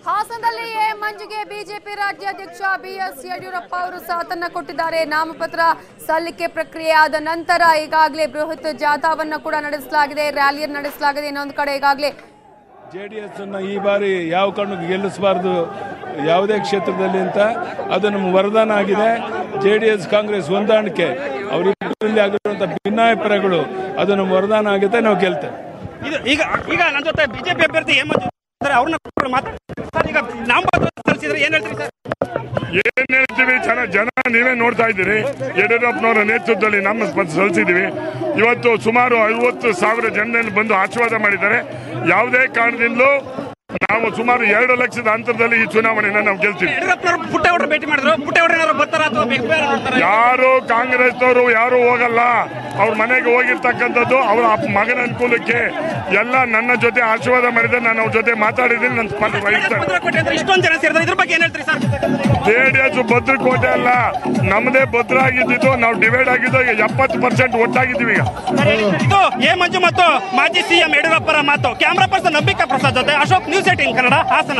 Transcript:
ಹಾಸನದಲ್ಲಿ ಮಂಜುಗೆ ಬಿಜೆಪಿ ರಾಜ್ಯಾಧ್ಯಕ್ಷ ಬಿಎಸ್ ಯಡಿಯೂರಪ್ಪ ಅವರು ಸಾಥನ್ನ ಕೊಟ್ಟಿದ್ದಾರೆ. ನಾಮಪತ್ರ ಸಲ್ಲಿಕೆ ಪ್ರಕ್ರಿಯೆ ಆದ ನಂತರ ಈಗಾಗಲೇ ಬೃಹತ್ ಜಾಥಾವನ್ನ ಕೂಡ ನಡೆಸಲಾಗಿದೆ, ರ್ಯಾಲಿಯನ್ನು ನಡೆಸಲಾಗಿದೆ. ಇನ್ನೊಂದು ಕಡೆ ಈಗಾಗಲೇ ಜೆಡಿಎಸ್ ಅನ್ನ ಈ ಬಾರಿ ಯಾವ ಕಾರಣಕ್ಕೂ ಗೆಲ್ಲಿಸಬಾರದು ಯಾವುದೇ ಕ್ಷೇತ್ರದಲ್ಲಿ ಅಂತ ಅದು ನಮ್ಮ ವರದಾನ ಆಗಿದೆ. ಜೆಡಿಎಸ್ ಕಾಂಗ್ರೆಸ್ ಹೊಂದಾಣಿಕೆ ಅವರಿಬ್ಬರಲ್ಲಿ ಆಗಿರುವಂತಹ ಭಿನ್ನಾಭಿಪ್ರಾಯಗಳು ಅದು ನಮ್ಮ ವರದಾನ ಆಗುತ್ತೆ, ನಾವು ಗೆಲ್ತೇವೆ. ಈಗ ಈಗ ನನ್ನ ಜೊತೆ ಬಿಜೆಪಿ ಅಭ್ಯರ್ಥಿ ಅವ್ರನ್ನ ಈಗ ನಾಮಪತ್ರ ಸಲ್ಲಿಸಿದ್ರೆ ಏನ್ ಹೇಳ್ತೀರಿ ಸರ್? ಏನ್ ಹೇಳ್ತೀವಿ, ಜನ ನೀವೇ ನೋಡ್ತಾ ಇದ್ದೀರಿ. ಯಡಿಯೂರಪ್ಪನವರ ನೇತೃತ್ವದಲ್ಲಿ ನಮ್ಮ ಸಲ್ಲಿಸಿದ್ದೀವಿ. ಇವತ್ತು ಸುಮಾರು 50,000 ಜನರಲ್ಲಿ ಬಂದು ಆಶೀರ್ವಾದ ಮಾಡಿದ್ದಾರೆ. ಯಾವುದೇ ಕಾರಣದಿಂದಲೂ ನಾವು ಸುಮಾರು 2 ಲಕ್ಷದ ಅಂತರದಲ್ಲಿ ಈ ಚುನಾವಣೆಯನ್ನು ನಾವು ಗೆಲ್ತೀವಿ. ಪುಟ್ಟೇಗೌಡರು ಭೇಟಿ ಮಾಡಿದ್ರು, ಪುಟ್ಟೇಗೌಡರು ಬರ್ತಾರ ಅಥವಾ ಯಾರು ಕಾಂಗ್ರೆಸ್ನವರು ಯಾರು ಹೋಗಲ್ಲ. ಅವ್ರ ಮನೆಗೆ ಹೋಗಿರ್ತಕ್ಕಂಥದ್ದು ಅವರ ಮಗನ ಅನುಕೂಲಕ್ಕೆ. ಎಲ್ಲ ನನ್ನ ಜೊತೆ ಆಶೀರ್ವಾದ ಮಾಡಿದ್ರೆ ನಾನು ಅವ್ರ ಜೊತೆ ಮಾತಾಡಿದ್ದೀನಿ. ನನ್ನ ಇಷ್ಟೊಂದು ಜನ ಸೇರಿದ್ರೆ ಇದ್ರ ಬಗ್ಗೆ ಏನ್ ಹೇಳ್ತೀರಿ ಸರ್? ಜೆಡಿಎಸ್ ಭದ್ರಕೋಟೆ ಅಲ್ಲ, ನಮ್ಮದೇ ಭದ್ರ ಆಗಿದ್ದು. ನಾವು ಡಿವೈಡ್ ಆಗಿದ್ದು 70% ಒಟ್ಟಾಗಿದ್ದೀವಿ. ಇದು ಮಂಜು ಮತ್ತು ಮಾಜಿ ಸಿಎಂ ಯಡಿಯೂರಪ್ಪರ ಮಾತು. ಕ್ಯಾಮರಾ ಪರ್ಸನ್ ನಂಬಿಕಾ ಪ್ರಸಾದ್ ಜೊತೆ ಅಶೋಕ್, ನ್ಯೂಸ್ 18 ಕನ್ನಡ, ಹಾಸನ.